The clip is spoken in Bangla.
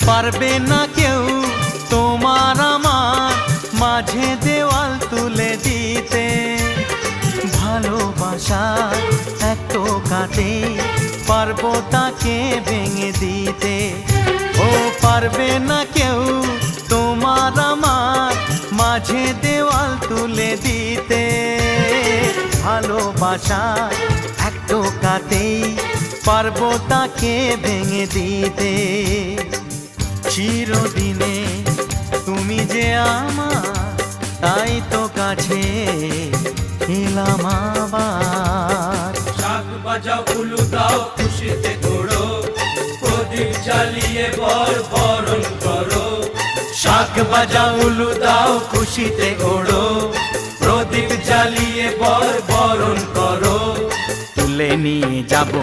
পারবে না কেউ তোমার আমার মাঝে দেওয়াল তুলে দিতে। ভালোবাসার এক টোকাতে পারবো তাকে ভেঙে দিতে। ও পারবে না কেউ তোমার আমার মাঝে দেওয়াল তুলে দিতে। ভালোবাসার এক টোকাতেই পারবো তাকে ভেঙে দিতে। চিরদিনে তুমি যে আমার, তাই তো কাছে এলাম আবার। শাক বাজাও উলু দাও খুশিতে ঘোড়ো, প্রদীপ জ্বালিয়ে বরণ করো। শাক বাজাও উলু দাও খুশিতে ওড়ো, প্রদীপ জ্বালিয়ে বরণ করো। তুলে নিয়ে যাবো